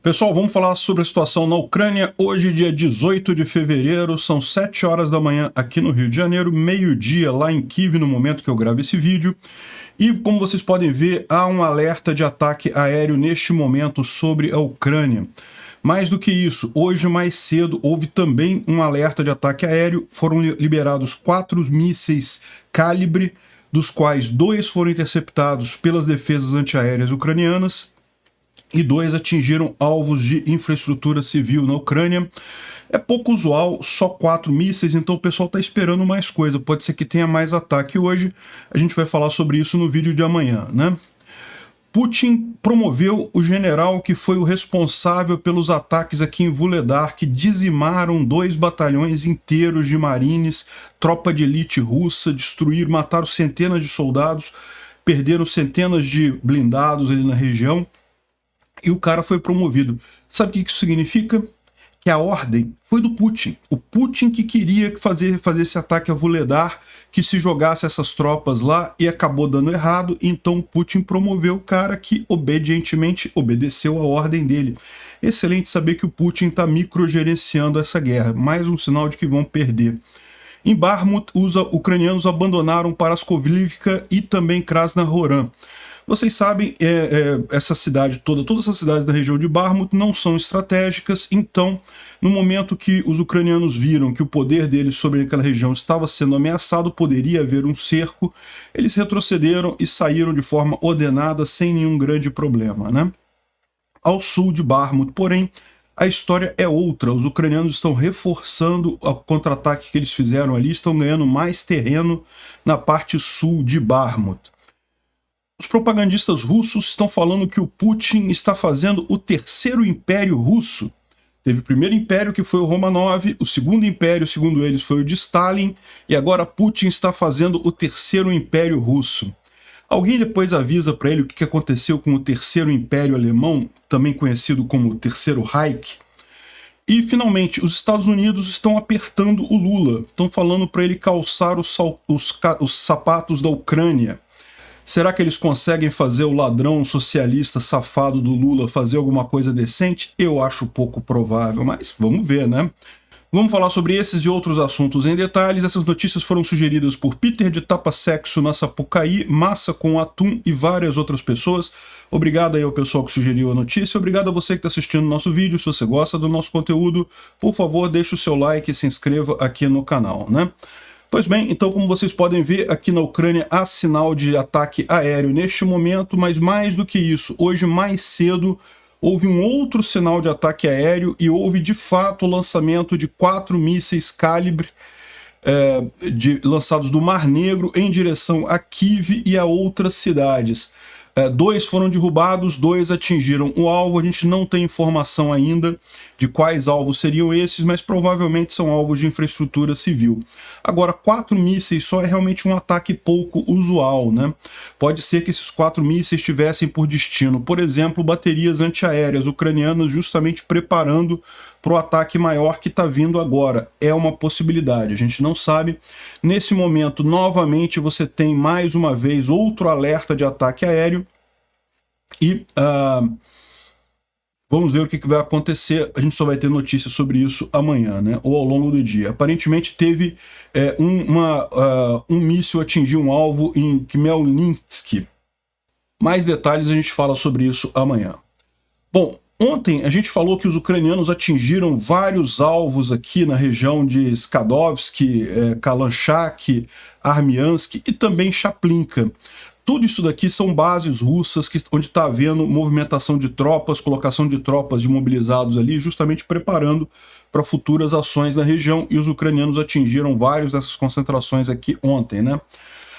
Pessoal, vamos falar sobre a situação na Ucrânia. Hoje, dia 18 de fevereiro, são 7 horas da manhã aqui no Rio de Janeiro, meio-dia lá em Kiev, no momento que eu gravo esse vídeo. E, como vocês podem ver, há um alerta de ataque aéreo neste momento sobre a Ucrânia. Mais do que isso, hoje mais cedo houve também um alerta de ataque aéreo. Foram liberados 4 mísseis calibre, dos quais 2 foram interceptados pelas defesas antiaéreas ucranianas e 2 atingiram alvos de infraestrutura civil na Ucrânia. É pouco usual, só 4 mísseis, então o pessoal está esperando mais coisa. Pode ser que tenha mais ataque hoje. A gente vai falar sobre isso no vídeo de amanhã, né? Putin promoveu o general que foi o responsável pelos ataques aqui em Vuhledar, que dizimaram 2 batalhões inteiros de marines, tropa de elite russa, destruíram, mataram centenas de soldados, perderam centenas de blindados ali na região. E o cara foi promovido. Sabe o que isso significa? Que a ordem foi do Putin. O Putin que queria fazer esse ataque a Vuhledar, que se jogasse essas tropas lá, e acabou dando errado. Então o Putin promoveu o cara que obedientemente obedeceu a ordem dele. Excelente saber que o Putin está microgerenciando essa guerra. Mais um sinal de que vão perder. Em Bakhmut, os ucranianos abandonaram Paraskovivka e também Krasnohoran. Vocês sabem, essa cidade todas essas cidades da região de Bakhmut não são estratégicas, então, no momento que os ucranianos viram que o poder deles sobre aquela região estava sendo ameaçado, poderia haver um cerco, eles retrocederam e saíram de forma ordenada, sem nenhum grande problema, né? Ao sul de Bakhmut, porém, a história é outra. Os ucranianos estão reforçando o contra-ataque que eles fizeram ali, estão ganhando mais terreno na parte sul de Bakhmut. Os propagandistas russos estão falando que o Putin está fazendo o terceiro império russo. Teve o primeiro império, que foi o Romanov, o segundo império, segundo eles, foi o de Stalin, e agora Putin está fazendo o terceiro império russo. Alguém depois avisa para ele o que aconteceu com o terceiro império alemão, também conhecido como terceiro Reich? E, finalmente, os Estados Unidos estão apertando o Lula, estão falando para ele calçar os sapatos da Ucrânia. Será que eles conseguem fazer o ladrão socialista safado do Lula fazer alguma coisa decente? Eu acho pouco provável, mas vamos ver, né? Vamos falar sobre esses e outros assuntos em detalhes. Essas notícias foram sugeridas por Peter de Tapa Sexo na Sapucaí, Massa com Atum e várias outras pessoas. Obrigado aí ao pessoal que sugeriu a notícia. Obrigado a você que está assistindo o nosso vídeo. Se você gosta do nosso conteúdo, por favor, deixe o seu like e se inscreva aqui no canal, né? Pois bem, então como vocês podem ver, aqui na Ucrânia há sinal de ataque aéreo neste momento, mas mais do que isso, hoje mais cedo houve um outro sinal de ataque aéreo e houve de fato o lançamento de 4 mísseis calibre lançados do Mar Negro em direção a Kiev e a outras cidades. 2 foram derrubados, 2 atingiram o alvo. A gente não tem informação ainda de quais alvos seriam esses, mas provavelmente são alvos de infraestrutura civil. Agora, 4 mísseis só é realmente um ataque pouco usual, né? Pode ser que esses 4 mísseis tivessem por destino, por exemplo, baterias antiaéreas ucranianas, justamente preparando para o ataque maior que está vindo agora. É uma possibilidade, a gente não sabe. Nesse momento, novamente, você tem mais uma vez outro alerta de ataque aéreo e vamos ver o que vai acontecer. A gente só vai ter notícias sobre isso amanhã, né? Ou ao longo do dia. Aparentemente teve um míssil atingir um alvo em Khmelnytskyi. Mais detalhes a gente fala sobre isso amanhã. Bom, ontem a gente falou que os ucranianos atingiram vários alvos aqui na região de Skadovsk, Kalanchak, Armiansk e também Chaplinka. Tudo isso daqui são bases russas onde está havendo movimentação de tropas, colocação de tropas de mobilizados ali, justamente preparando para futuras ações na região, e os ucranianos atingiram vários dessas concentrações aqui ontem, né?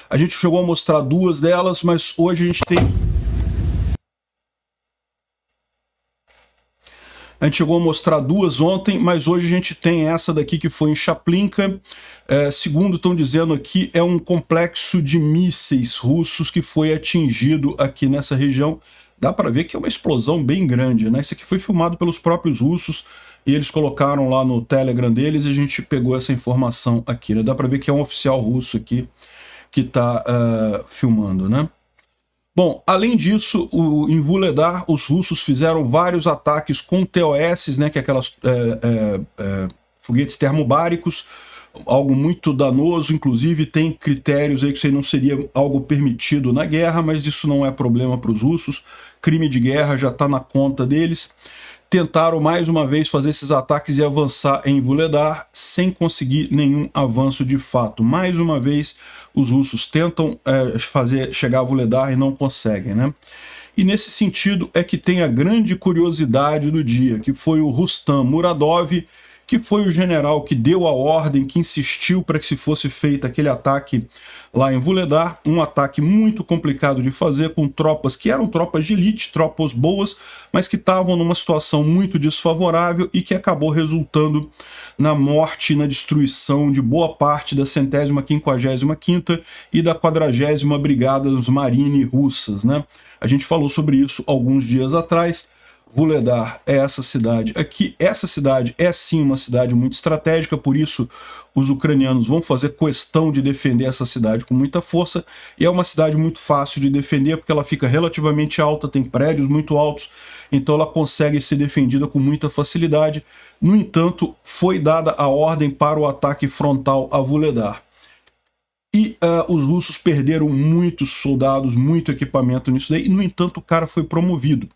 A gente chegou a mostrar 2 delas, mas hoje a gente tem... A gente chegou a mostrar 2 ontem, mas hoje a gente tem essa daqui que foi em Chaplinka. Segundo estão dizendo aqui, é um complexo de mísseis russos que foi atingido aqui nessa região. Dá para ver que é uma explosão bem grande, né? Isso aqui foi filmado pelos próprios russos e eles colocaram lá no Telegram deles e a gente pegou essa informação aqui, né? Dá para ver que é um oficial russo aqui que está filmando, né? Bom, além disso, em Vuhledar, os russos fizeram vários ataques com TOS, né, que é aquelas foguetes termobáricos, algo muito danoso, inclusive tem critérios aí que isso não seria algo permitido na guerra, mas isso não é problema para os russos, crime de guerra já está na conta deles. Tentaram mais uma vez fazer esses ataques e avançar em Vuhledar sem conseguir nenhum avanço de fato. Mais uma vez, os russos tentam chegar a Vuhledar e não conseguem, né? E nesse sentido é que tem a grande curiosidade do dia, que foi o Rustam Muradov, que foi o general que deu a ordem, que insistiu para que se fosse feito aquele ataque lá em Vuhledar, um ataque muito complicado de fazer, com tropas que eram tropas de elite, tropas boas, mas que estavam numa situação muito desfavorável e que acabou resultando na morte e na destruição de boa parte da 155ª e da 40ª Brigadas Marine russas, né? A gente falou sobre isso alguns dias atrás. Vuhledar é essa cidade aqui. Essa cidade é sim uma cidade muito estratégica, por isso os ucranianos vão fazer questão de defender essa cidade com muita força, e é uma cidade muito fácil de defender, porque ela fica relativamente alta, tem prédios muito altos, então ela consegue ser defendida com muita facilidade. No entanto, foi dada a ordem para o ataque frontal a Vuhledar. E os russos perderam muitos soldados, muito equipamento nisso daí, e no entanto o cara foi promovido.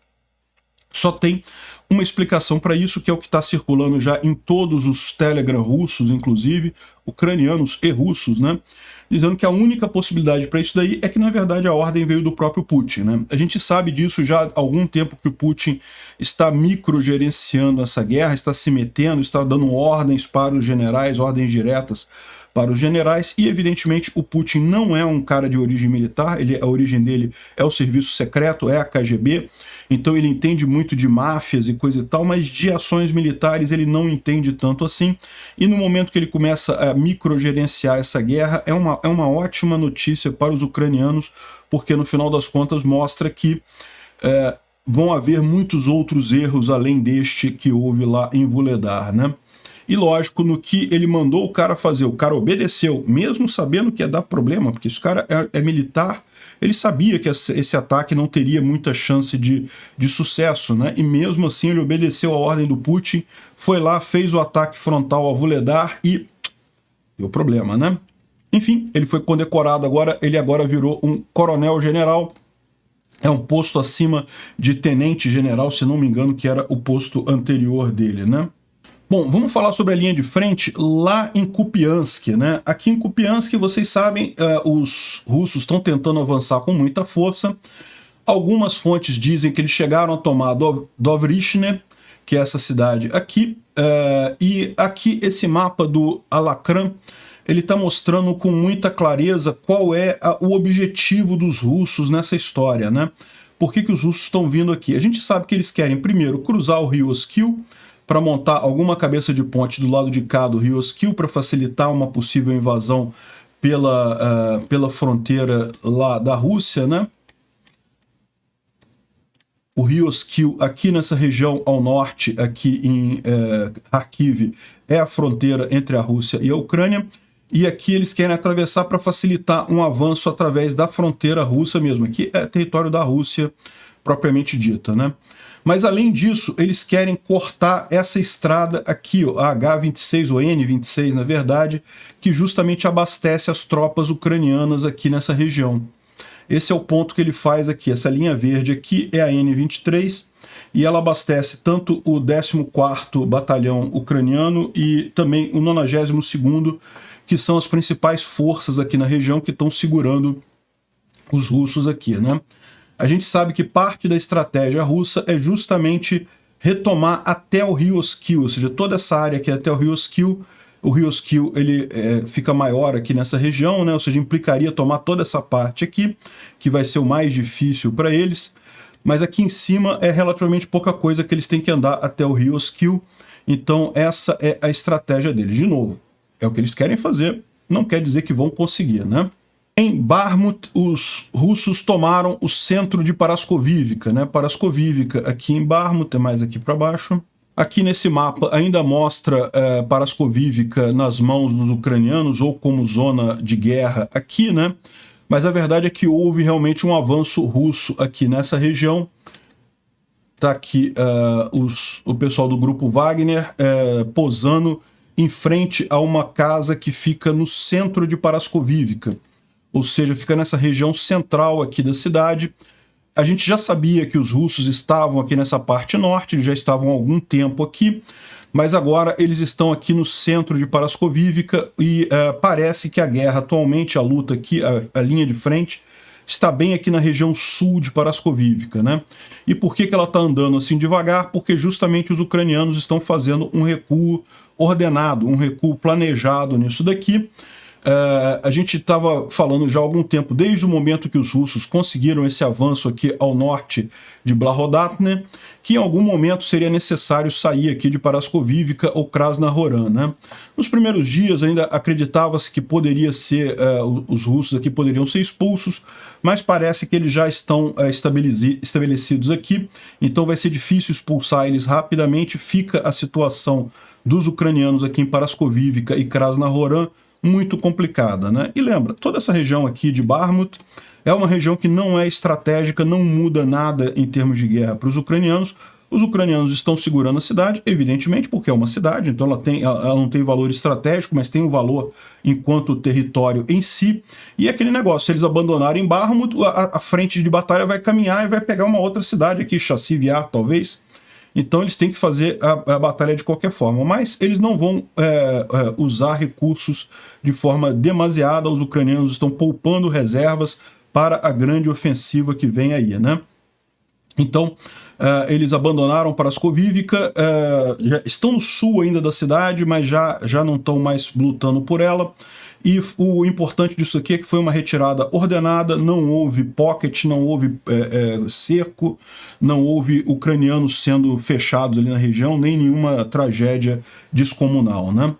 Só tem uma explicação para isso, que é o que está circulando já em todos os Telegram russos, inclusive, ucranianos e russos, né? Dizendo que a única possibilidade para isso daí é que, na verdade, a ordem veio do próprio Putin, né? A gente sabe disso já há algum tempo, que o Putin está microgerenciando essa guerra, está se metendo, está dando ordens para os generais, ordens diretas para os generais, e evidentemente o Putin não é um cara de origem militar, a origem dele é o serviço secreto, é a KGB, então ele entende muito de máfias e coisa e tal, mas de ações militares ele não entende tanto assim, e no momento que ele começa a microgerenciar essa guerra, é uma ótima notícia para os ucranianos, porque no final das contas mostra que vão haver muitos outros erros além deste que houve lá em Vuhledar, né? E lógico, no que ele mandou o cara fazer, o cara obedeceu, mesmo sabendo que ia dar problema, porque esse cara é militar, ele sabia que esse ataque não teria muita chance de sucesso, né? E mesmo assim ele obedeceu a ordem do Putin, foi lá, fez o ataque frontal a Vuhledar e deu problema, né? Enfim, ele foi condecorado agora, ele agora virou um coronel-general, é um posto acima de tenente-general, se não me engano, que era o posto anterior dele, né? Bom, vamos falar sobre a linha de frente lá em Kupiansk, né? Aqui em Kupiansk, vocês sabem, os russos estão tentando avançar com muita força. Algumas fontes dizem que eles chegaram a tomar Dovrychne, que é essa cidade aqui, e aqui esse mapa do Alakran, ele está mostrando com muita clareza qual é o objetivo dos russos nessa história, né? Por que os russos estão vindo aqui? A gente sabe que eles querem, primeiro, cruzar o rio Oskil, para montar alguma cabeça de ponte do lado de cá do rio Oskil, para facilitar uma possível invasão pela fronteira lá da Rússia, né? O rio Oskil, aqui nessa região ao norte, aqui em Kharkiv, é a fronteira entre a Rússia e a Ucrânia, e aqui eles querem atravessar para facilitar um avanço através da fronteira russa mesmo. Aqui é território da Rússia propriamente dita, né? Mas, além disso, eles querem cortar essa estrada aqui, ó, a H26, ou N26, na verdade, que justamente abastece as tropas ucranianas aqui nessa região. Esse é o ponto que ele faz aqui. Essa linha verde aqui é a N23, e ela abastece tanto o 14º Batalhão Ucraniano e também o 92º, que são as principais forças aqui na região que estão segurando os russos aqui, né? A gente sabe que parte da estratégia russa é justamente retomar até o rio Oskil, ou seja, toda essa área aqui até o rio Oskil. O rio Oskil ele fica maior aqui nessa região, né? Ou seja, implicaria tomar toda essa parte aqui, que vai ser o mais difícil para eles. Mas aqui em cima é relativamente pouca coisa que eles têm que andar até o rio Oskil. Então essa é a estratégia deles. De novo, é o que eles querem fazer, não quer dizer que vão conseguir, né? Em Bakhmut, os russos tomaram o centro de Paraskovivka, né? Paraskovivka aqui em Bakhmut, é mais aqui para baixo. Aqui nesse mapa ainda mostra Paraskovivka nas mãos dos ucranianos, ou como zona de guerra aqui, né? mas a verdade é que houve realmente um avanço russo aqui nessa região. Está aqui o pessoal do grupo Wagner posando em frente a uma casa que fica no centro de Parascovivka, ou seja, fica nessa região central aqui da cidade. A gente já sabia que os russos estavam aqui nessa parte norte, eles já estavam há algum tempo aqui, mas agora eles estão aqui no centro de Parascovivka e parece que a guerra atualmente, a luta aqui, a linha de frente, está bem aqui na região sul de Parascovivka, né? E por que ela está andando assim devagar? Porque justamente os ucranianos estão fazendo um recuo ordenado, um recuo planejado nisso daqui. A gente estava falando já há algum tempo, desde o momento que os russos conseguiram esse avanço aqui ao norte de Blahodatne, que em algum momento seria necessário sair aqui de Parascovivka ou Krasnohoran, né? Nos primeiros dias ainda acreditava-se que poderia ser, os russos aqui poderiam ser expulsos, mas parece que eles já estão estabelecidos aqui, então vai ser difícil expulsar eles rapidamente. Fica a situação dos ucranianos aqui em Parascovivka e Krasnohoran muito complicada, né? E lembra, toda essa região aqui de Bakhmut é uma região que não é estratégica, não muda nada em termos de guerra para os ucranianos. Os ucranianos estão segurando a cidade, evidentemente, porque é uma cidade, então ela não tem valor estratégico, mas tem um valor enquanto território em si. E aquele negócio, se eles abandonarem Bakhmut, a frente de batalha vai caminhar e vai pegar uma outra cidade aqui, Chasiv Yar, talvez. Então eles têm que fazer a batalha de qualquer forma, mas eles não vão usar recursos de forma demasiada. Os ucranianos estão poupando reservas para a grande ofensiva que vem aí, né? Então eles abandonaram Parascovivka, estão no sul ainda da cidade, mas já não estão mais lutando por ela. E o importante disso aqui é que foi uma retirada ordenada, não houve pocket, não houve cerco, não houve ucranianos sendo fechados ali na região, nem nenhuma tragédia descomunal, né?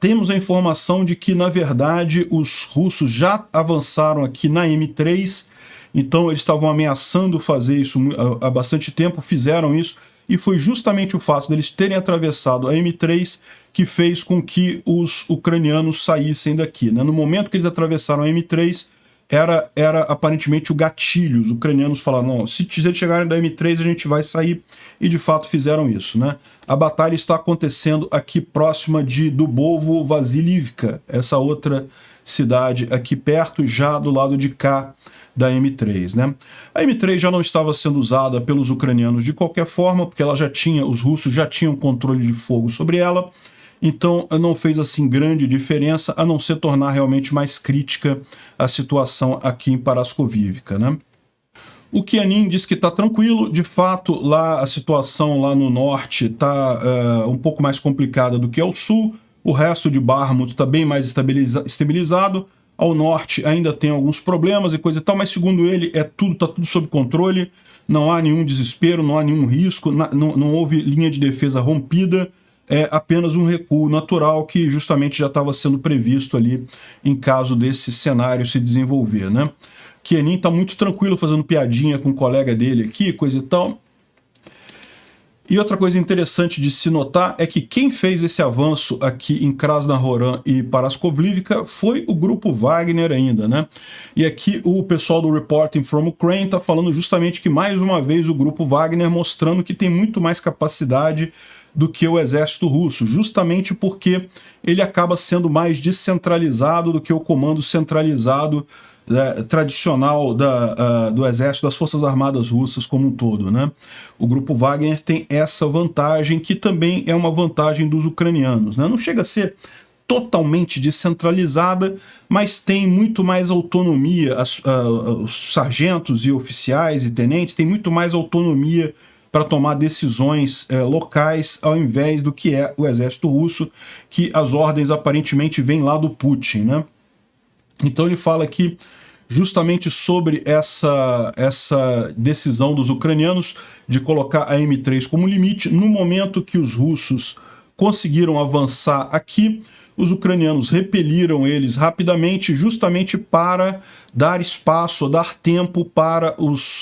Temos a informação de que, na verdade, os russos já avançaram aqui na M3, então eles estavam ameaçando fazer isso há bastante tempo, fizeram isso, e foi justamente o fato deles terem atravessado a M3 que fez com que os ucranianos saíssem daqui, né? No momento que eles atravessaram a M3, era aparentemente o gatilho. Os ucranianos falaram, não, se eles chegarem da M3 a gente vai sair, e de fato fizeram isso, né? A batalha está acontecendo aqui próxima de Dubovo-Vasilivka, essa outra cidade aqui perto, já do lado de cá da M3, né? A M3 já não estava sendo usada pelos ucranianos de qualquer forma, porque os russos já tinham controle de fogo sobre ela, então não fez assim grande diferença, a não ser tornar realmente mais crítica a situação aqui em Parascovivka, né? O Kianin diz que está tranquilo, de fato lá a situação lá no norte está um pouco mais complicada do que ao sul, o resto de Bakhmut está bem mais estabilizado. Ao norte ainda tem alguns problemas e coisa e tal, mas segundo ele está tudo sob controle, não há nenhum desespero, não há nenhum risco, não houve linha de defesa rompida, é apenas um recuo natural que justamente já estava sendo previsto ali em caso desse cenário se desenvolver, né? Kianin está muito tranquilo fazendo piadinha com o colega dele aqui, coisa e tal. E outra coisa interessante de se notar é que quem fez esse avanço aqui em Krasnohoran e Parascovivka foi o grupo Wagner ainda, né? E aqui o pessoal do Reporting from Ukraine está falando justamente que, mais uma vez, o grupo Wagner mostrando que tem muito mais capacidade do que o exército russo, justamente porque ele acaba sendo mais descentralizado do que o comando centralizado tradicional do exército, das forças armadas russas como um todo, né? O grupo Wagner tem essa vantagem, que também é uma vantagem dos ucranianos, né? Não chega a ser totalmente descentralizada, mas tem muito mais autonomia. Os sargentos e oficiais e tenentes têm muito mais autonomia para tomar decisões locais, ao invés do que é o exército russo, que as ordens aparentemente vêm lá do Putin, né? Então ele fala aqui justamente sobre essa decisão dos ucranianos de colocar a M3 como limite. No momento que os russos conseguiram avançar aqui, os ucranianos repeliram eles rapidamente, justamente para dar espaço, dar tempo para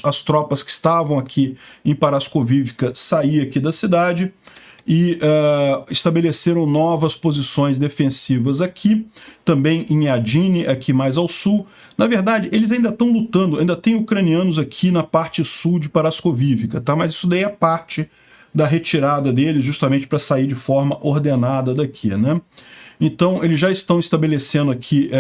as tropas que estavam aqui em Parascovivka sair aqui da cidade. e estabeleceram novas posições defensivas aqui, também em Adine, aqui mais ao sul. Na verdade, eles ainda estão lutando, ainda tem ucranianos aqui na parte sul de Parascovivka, tá? Mas isso daí é parte da retirada deles, justamente para sair de forma ordenada daqui, né? Então, eles já estão estabelecendo aqui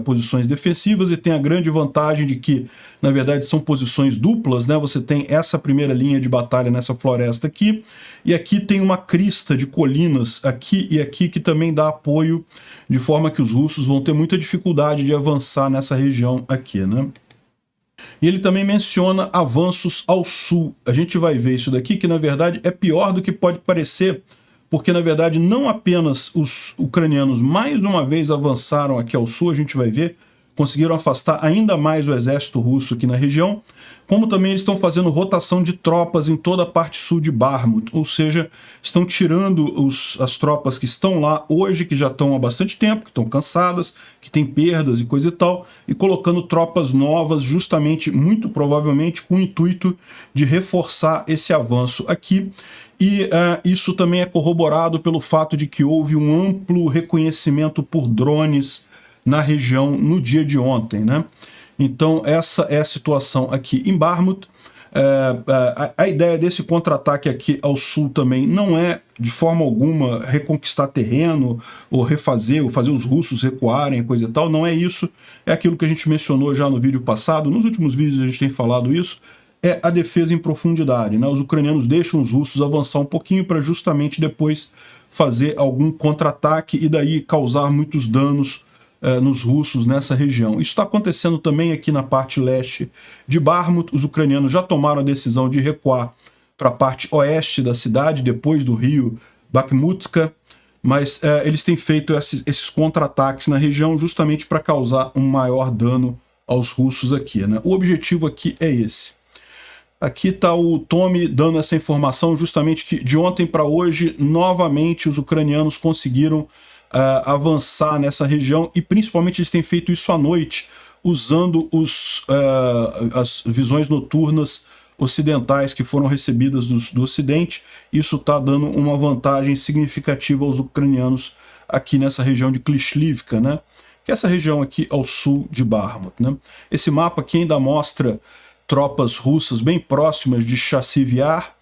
posições defensivas e tem a grande vantagem de que, na verdade, são posições duplas, né? Você tem essa primeira linha de batalha nessa floresta aqui, e aqui tem uma crista de colinas aqui e aqui que também dá apoio, de forma que os russos vão ter muita dificuldade de avançar nessa região aqui, né? E ele também menciona avanços ao sul. A gente vai ver isso daqui, que na verdade é pior do que pode parecer, porque na verdade não apenas os ucranianos mais uma vez avançaram aqui ao sul, a gente vai ver, conseguiram afastar ainda mais o exército russo aqui na região, como também eles estão fazendo rotação de tropas em toda a parte sul de Bakhmut, ou seja, estão tirando as tropas que estão lá hoje, que já estão há bastante tempo, que estão cansadas, que têm perdas e coisa e tal, e colocando tropas novas, justamente, muito provavelmente, com o intuito de reforçar esse avanço aqui. E isso também é corroborado pelo fato de que houve um amplo reconhecimento por drones na região no dia de ontem, né? Então essa é a situação aqui em Bakhmut. A ideia desse contra-ataque aqui ao sul também não é de forma alguma reconquistar terreno ou refazer, ou fazer os russos recuarem, coisa e tal, não é isso. É aquilo que a gente mencionou já no vídeo passado, nos últimos vídeos a gente tem falado isso, é a defesa em profundidade, né? Os ucranianos deixam os russos avançar um pouquinho para justamente depois fazer algum contra-ataque e daí causar muitos danos nos russos nessa região. Isso está acontecendo também aqui na parte leste de Bakhmut. Os ucranianos já tomaram a decisão de recuar para a parte oeste da cidade, depois do rio Bakhmutska, mas eles têm feito esses contra-ataques na região justamente para causar um maior dano aos russos aqui, né? O objetivo aqui é esse. Aqui está o Tommy dando essa informação justamente que de ontem para hoje, novamente, os ucranianos conseguiram avançar nessa região e principalmente eles têm feito isso à noite, usando as visões noturnas ocidentais que foram recebidas do Ocidente. Isso está dando uma vantagem significativa aos ucranianos aqui nessa região de Klishivka, né? Que é essa região aqui ao sul de Bakhmut, né? Esse mapa aqui ainda mostra tropas russas bem próximas de Chassiv-Yar,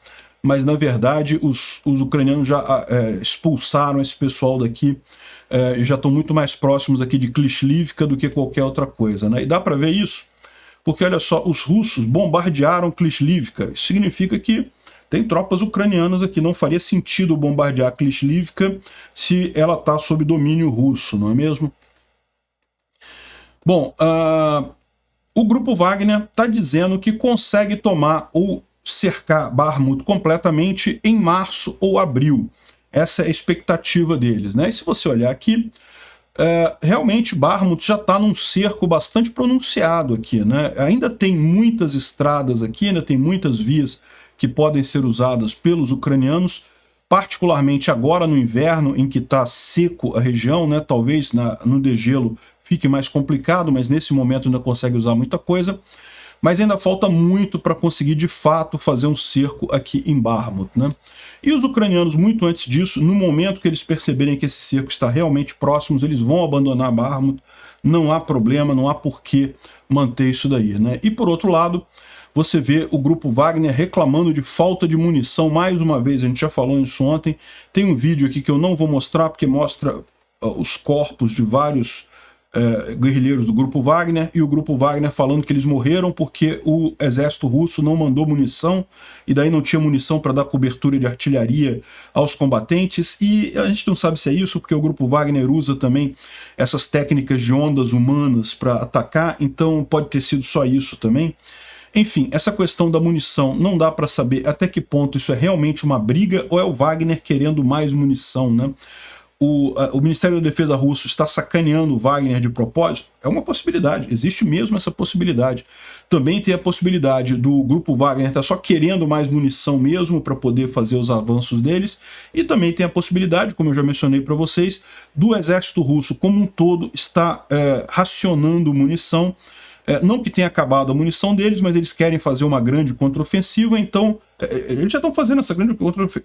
mas na verdade os ucranianos já expulsaram esse pessoal daqui, e já estão muito mais próximos aqui de Klishivka do que qualquer outra coisa, né? E dá para ver isso, porque olha só, os russos bombardearam Klishivka. Isso significa que tem tropas ucranianas aqui. Não faria sentido bombardear Klishivka se ela está sob domínio russo, não é mesmo? Bom, o grupo Wagner está dizendo que consegue tomar ou cercar Bakhmut completamente em março ou abril. Essa é a expectativa deles, né? E se você olhar aqui, realmente Bakhmut já está num cerco bastante pronunciado aqui, né? Ainda tem muitas estradas aqui, ainda tem muitas vias que podem ser usadas pelos ucranianos, particularmente agora no inverno, em que está seco a região, né? Talvez no degelo fique mais complicado, mas nesse momento ainda consegue usar muita coisa. Mas ainda falta muito para conseguir de fato fazer um cerco aqui em Bakhmut, né? E os ucranianos, muito antes disso, no momento que eles perceberem que esse cerco está realmente próximo, eles vão abandonar Bakhmut. Não há problema, não há por que manter isso daí, né? E por outro lado, você vê o grupo Wagner reclamando de falta de munição mais uma vez. A gente já falou isso ontem. Tem um vídeo aqui que eu não vou mostrar porque mostra os corpos de vários guerrilheiros do grupo Wagner, e o grupo Wagner falando que eles morreram porque o exército russo não mandou munição, e daí não tinha munição para dar cobertura de artilharia aos combatentes. E a gente não sabe se é isso, porque o grupo Wagner usa também essas técnicas de ondas humanas para atacar, então pode ter sido só isso também. Enfim, essa questão da munição, não dá para saber até que ponto isso é realmente uma briga ou é o Wagner querendo mais munição, né? O Ministério da Defesa russo está sacaneando o Wagner de propósito? É uma possibilidade, existe mesmo essa possibilidade. Também tem a possibilidade do grupo Wagner estar só querendo mais munição mesmo para poder fazer os avanços deles, e também tem a possibilidade, como eu já mencionei para vocês, do exército russo como um todo está racionando munição, Não que tenha acabado a munição deles, mas eles querem fazer uma grande contraofensiva, então eles já estão fazendo essa grande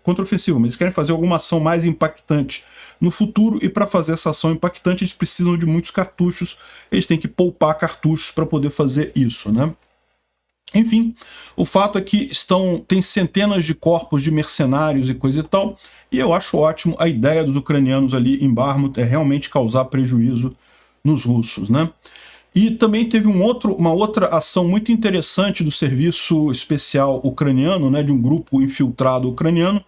contraofensiva, mas eles querem fazer alguma ação mais impactante no futuro, e para fazer essa ação impactante eles precisam de muitos cartuchos, eles têm que poupar cartuchos para poder fazer isso, né? Enfim, o fato é que tem centenas de corpos de mercenários e coisa e tal, e eu acho ótimo. A ideia dos ucranianos ali em Bakhmut é realmente causar prejuízo nos russos, né? E também teve uma outra ação muito interessante do serviço especial ucraniano, né, de um grupo infiltrado ucraniano,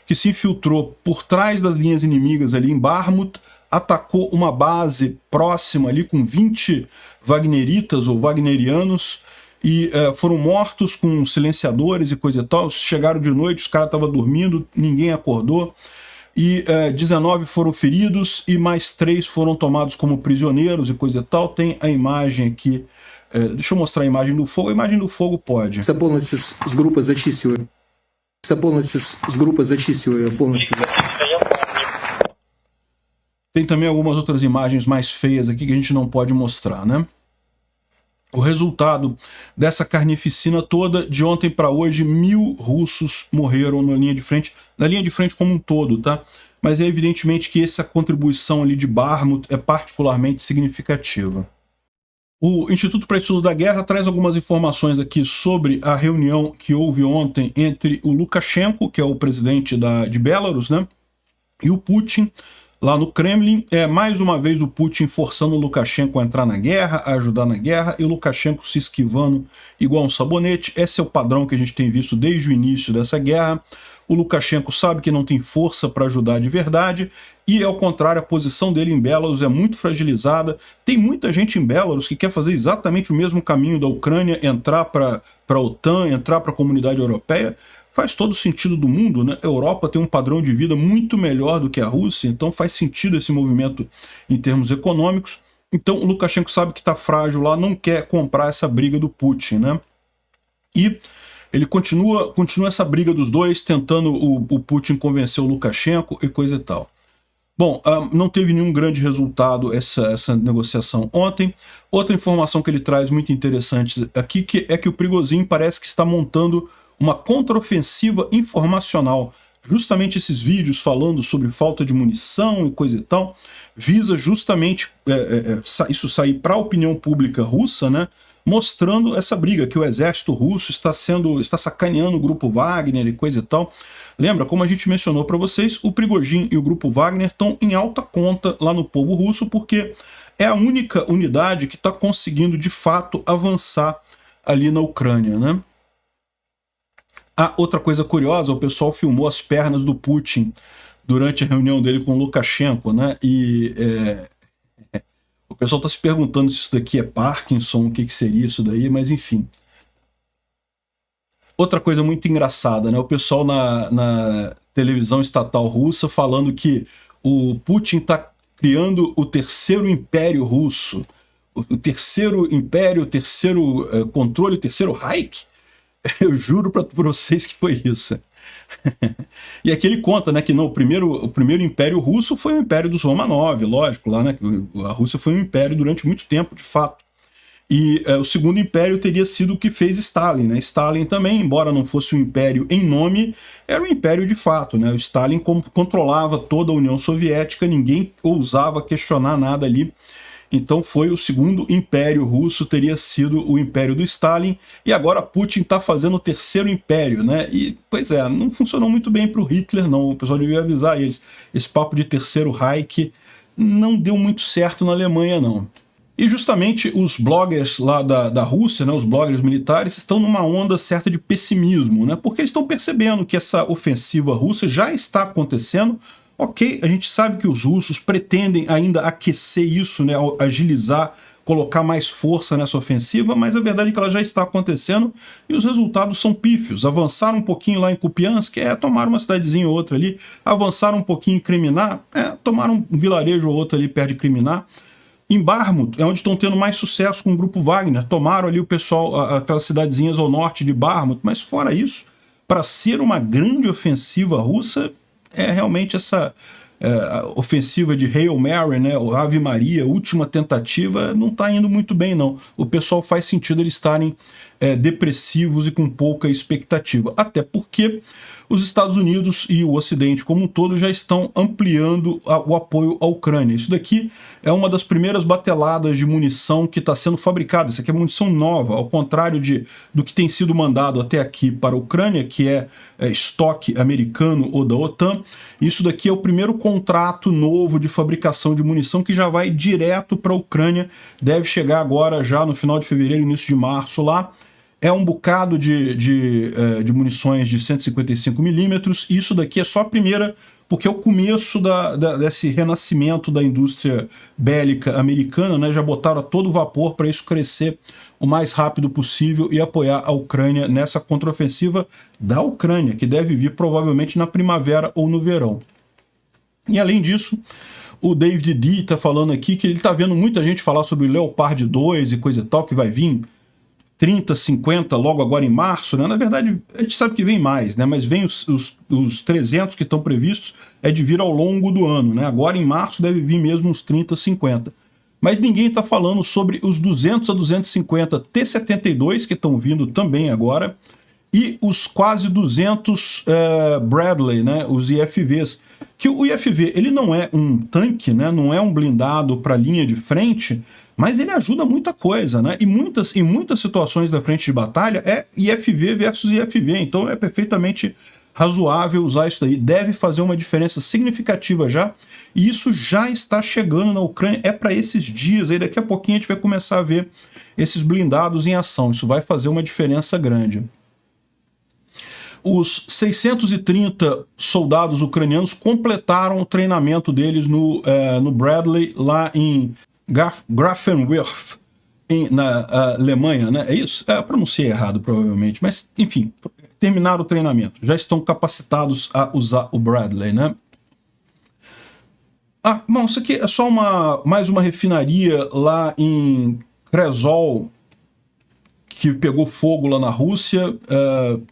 que se infiltrou por trás das linhas inimigas ali em Bakhmut, atacou uma base próxima ali com 20 wagneritas ou wagnerianos, e foram mortos com silenciadores e coisa e tal. Chegaram de noite, os caras estavam dormindo, ninguém acordou, e 19 foram feridos e mais 3 foram tomados como prisioneiros e coisa e tal. Tem a imagem aqui, deixa eu mostrar a imagem do fogo. A imagem do fogo pode. Це повністю з групи зачистили. Це повністю з групи зачистили, повністю. Tem também algumas outras imagens mais feias aqui que a gente não pode mostrar, né? O resultado dessa carnificina toda, de ontem para hoje, 1000 russos morreram na linha de frente como um todo, tá? Mas é evidentemente que essa contribuição ali de Bakhmut é particularmente significativa. O Instituto para Estudo da Guerra traz algumas informações aqui sobre a reunião que houve ontem entre o Lukashenko, que é o presidente de Belarus, né, e o Putin, lá no Kremlin. Mais uma vez o Putin forçando o Lukashenko a entrar na guerra, a ajudar na guerra, e o Lukashenko se esquivando igual um sabonete. Esse é o padrão que a gente tem visto desde o início dessa guerra. O Lukashenko sabe que não tem força para ajudar de verdade, e ao contrário, a posição dele em Belarus é muito fragilizada. Tem muita gente em Belarus que quer fazer exatamente o mesmo caminho da Ucrânia, entrar para a OTAN, entrar para a comunidade europeia. Faz todo o sentido do mundo, né? A Europa tem um padrão de vida muito melhor do que a Rússia, então faz sentido esse movimento em termos econômicos. Então o Lukashenko sabe que está frágil lá, não quer comprar essa briga do Putin, né? E ele continua essa briga dos dois, tentando o Putin convencer o Lukashenko e coisa e tal. Bom, não teve nenhum grande resultado essa negociação ontem. Outra informação que ele traz muito interessante aqui é que o Prigozhin parece que está montando uma contraofensiva informacional. Justamente esses vídeos falando sobre falta de munição e coisa e tal, visa justamente isso sair para a opinião pública russa, né? Mostrando essa briga, que o exército russo está sacaneando o grupo Wagner e coisa e tal. Lembra, como a gente mencionou para vocês, o Prigozhin e o grupo Wagner estão em alta conta lá no povo russo, porque é a única unidade que está conseguindo, de fato, avançar ali na Ucrânia, né? Outra coisa curiosa, o pessoal filmou as pernas do Putin durante a reunião dele com o Lukashenko, né? E o pessoal está se perguntando se isso daqui é Parkinson, o que seria isso daí, mas enfim. Outra coisa muito engraçada, né? O pessoal na televisão estatal russa falando que o Putin está criando o terceiro império russo, o terceiro império, o terceiro controle, o terceiro Reich. Eu juro para vocês que foi isso. E aqui ele conta, né, que não, o primeiro império russo foi o império dos Romanov, lógico, lá, né, a Rússia foi um império durante muito tempo, de fato. E o segundo império teria sido o que fez Stalin, né? Stalin também, embora não fosse um império em nome, era um império de fato, né? O Stalin controlava toda a União Soviética, ninguém ousava questionar nada ali. Então foi o segundo império russo, teria sido o império do Stalin, e agora Putin está fazendo o terceiro império, né? E, pois é, não funcionou muito bem para o Hitler, não. O pessoal devia avisar eles. Esse papo de terceiro Reich não deu muito certo na Alemanha, não. E justamente os bloggers lá da Rússia, né, os bloggers militares, estão numa onda certa de pessimismo, né? Porque eles estão percebendo que essa ofensiva russa já está acontecendo. Ok, a gente sabe que os russos pretendem ainda aquecer isso, né, agilizar, colocar mais força nessa ofensiva, mas a verdade é que ela já está acontecendo e os resultados são pífios. Avançaram um pouquinho lá em Kupiansk, tomar uma cidadezinha ou outra ali. Avançaram um pouquinho em Kriminá, tomaram um vilarejo ou outro ali perto de Kriminá. Em Bakhmut é onde estão tendo mais sucesso com o grupo Wagner. Tomaram ali o pessoal, aquelas cidadezinhas ao norte de Bakhmut, mas fora isso, para ser uma grande ofensiva russa, realmente ofensiva de Hail Mary, né, o Ave Maria, última tentativa, não está indo muito bem, não. O pessoal faz sentido eles estarem depressivos e com pouca expectativa. Até porque os Estados Unidos e o Ocidente como um todo já estão ampliando o apoio à Ucrânia. Isso daqui é uma das primeiras bateladas de munição que está sendo fabricada. Isso aqui é munição nova, ao contrário do que tem sido mandado até aqui para a Ucrânia, que é estoque americano ou da OTAN. Isso daqui é o primeiro contrato novo de fabricação de munição que já vai direto para a Ucrânia. Deve chegar agora já no final de fevereiro, início de março lá. É um bocado de munições de 155mm, e isso daqui é só a primeira, porque é o começo desse renascimento da indústria bélica americana, né? Já botaram a todo vapor para isso crescer o mais rápido possível e apoiar a Ucrânia nessa contraofensiva da Ucrânia, que deve vir provavelmente na primavera ou no verão. E além disso, o David D está falando aqui que ele está vendo muita gente falar sobre o Leopard 2 e coisa e tal, que vai vir 30, 50 logo agora em março, né? Na verdade, a gente sabe que vem mais, né? Mas vem os 300 que estão previstos é de vir ao longo do ano, né? Agora em março deve vir mesmo uns 30, 50. Mas ninguém está falando sobre os 200 a 250 T-72 que estão vindo também agora e os quase 200 Bradley, né? Os IFVs. Que o IFV ele não é um tanque, né? Não é um blindado para linha de frente, mas ele ajuda muita coisa, né? E em muitas situações da frente de batalha é IFV versus IFV, então é perfeitamente razoável usar isso daí. Deve fazer uma diferença significativa já, e isso já está chegando na Ucrânia, é para esses dias, aí daqui a pouquinho a gente vai começar a ver esses blindados em ação, isso vai fazer uma diferença grande. Os 630 soldados ucranianos completaram o treinamento deles no Bradley, lá em Grafenwörth, na Alemanha, né? É isso? Eu pronunciei errado, provavelmente, mas, enfim, terminaram o treinamento. Já estão capacitados a usar o Bradley, né? Bom, isso aqui é só mais uma refinaria lá em Krezol, que pegou fogo lá na Rússia,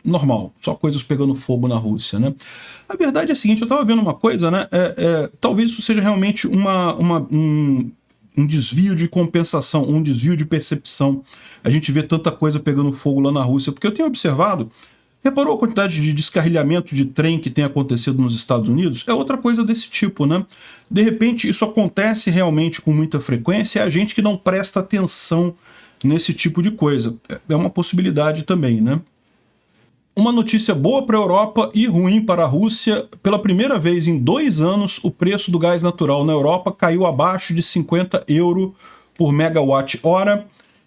normal, só coisas pegando fogo na Rússia, né? A verdade é a seguinte, eu estava vendo uma coisa, né? Talvez isso seja realmente um desvio de compensação, um desvio de percepção. A gente vê tanta coisa pegando fogo lá na Rússia, porque eu tenho observado, reparou a quantidade de descarrilhamento de trem que tem acontecido nos Estados Unidos? É outra coisa desse tipo, né? De repente, isso acontece realmente com muita frequência, é a gente que não presta atenção nesse tipo de coisa. É uma possibilidade também, né? Uma notícia boa para a Europa e ruim para a Rússia. Pela primeira vez em 2 anos, o preço do gás natural na Europa caiu abaixo de 50 € por megawatt-hora.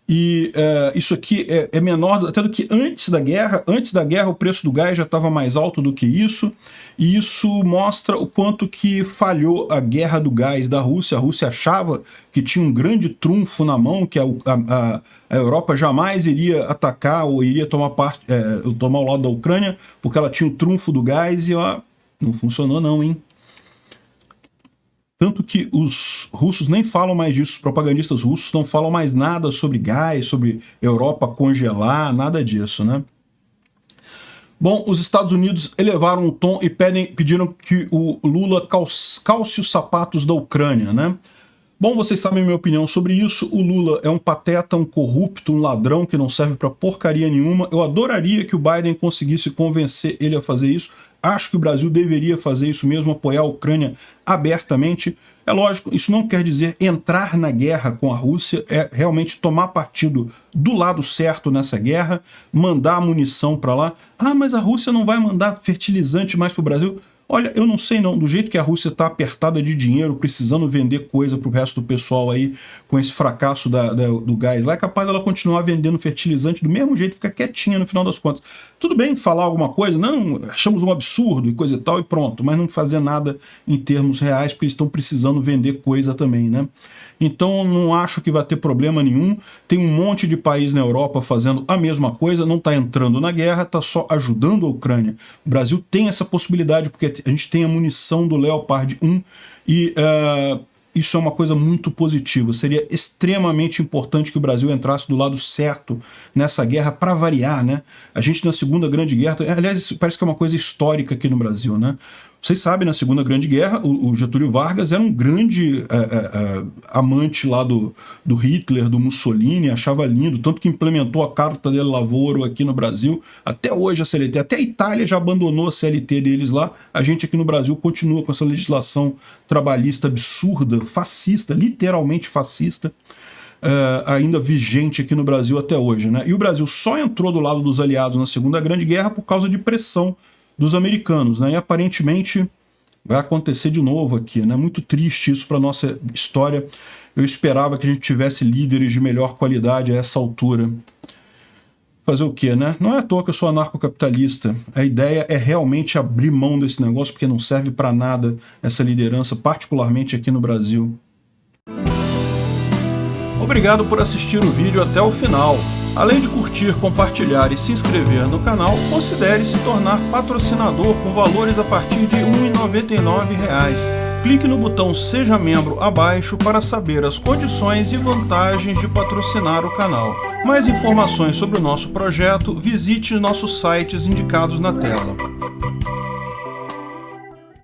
E isso aqui é menor até do que antes da guerra. Antes da guerra, o preço do gás já estava mais alto do que isso. E isso mostra o quanto que falhou a guerra do gás da Rússia. A Rússia achava que tinha um grande trunfo na mão, que a Europa jamais iria atacar ou iria tomar o lado da Ucrânia, porque ela tinha o trunfo do gás e não funcionou não, hein? Tanto que os russos nem falam mais disso, os propagandistas russos não falam mais nada sobre gás, sobre Europa congelar, nada disso, né? Bom, os Estados Unidos elevaram o tom e pediram que o Lula calce os sapatos da Ucrânia, né? Bom, vocês sabem a minha opinião sobre isso. O Lula é um pateta, um corrupto, um ladrão que não serve pra porcaria nenhuma. Eu adoraria que o Biden conseguisse convencer ele a fazer isso. Acho que o Brasil deveria fazer isso mesmo, apoiar a Ucrânia abertamente. É lógico, isso não quer dizer entrar na guerra com a Rússia, é realmente tomar partido do lado certo nessa guerra, mandar munição para lá. Mas a Rússia não vai mandar fertilizante mais para o Brasil? Olha, eu não sei não, do jeito que a Rússia está apertada de dinheiro, precisando vender coisa para o resto do pessoal aí, com esse fracasso do gás lá, é capaz dela continuar vendendo fertilizante do mesmo jeito, ficar quietinha no final das contas. Tudo bem falar alguma coisa, não, achamos um absurdo e coisa e tal, e pronto, mas não fazer nada em termos reais, porque eles estão precisando vender coisa também, né? Então não acho que vai ter problema nenhum. Tem um monte de país na Europa fazendo a mesma coisa, não está entrando na guerra, está só ajudando a Ucrânia. O Brasil tem essa possibilidade, porque a gente tem a munição do Leopard 1 e isso é uma coisa muito positiva. Seria extremamente importante que o Brasil entrasse do lado certo nessa guerra, para variar, né? A gente na Segunda Grande Guerra, aliás, parece que é uma coisa histórica aqui no Brasil, né? Vocês sabem, na Segunda Grande Guerra, o Getúlio Vargas era um grande amante lá do Hitler, do Mussolini, achava lindo, tanto que implementou a Carta del Lavoro aqui no Brasil. Até hoje a CLT, até a Itália já abandonou a CLT deles lá, a gente aqui no Brasil continua com essa legislação trabalhista absurda, fascista, literalmente fascista, ainda vigente aqui no Brasil até hoje, né? E o Brasil só entrou do lado dos aliados na Segunda Grande Guerra por causa de pressão dos americanos, né? E aparentemente vai acontecer de novo aqui, né? Muito triste isso para nossa história. Eu esperava que a gente tivesse líderes de melhor qualidade a essa altura. Fazer o quê, né? Não é à toa que eu sou anarcocapitalista. A ideia é realmente abrir mão desse negócio, porque não serve para nada essa liderança, particularmente aqui no Brasil. Obrigado por assistir o vídeo até o final. Além de curtir, compartilhar e se inscrever no canal, considere se tornar patrocinador com valores a partir de R$ 1,99. Clique no botão Seja Membro abaixo para saber as condições e vantagens de patrocinar o canal. Mais informações sobre o nosso projeto, visite nossos sites indicados na tela.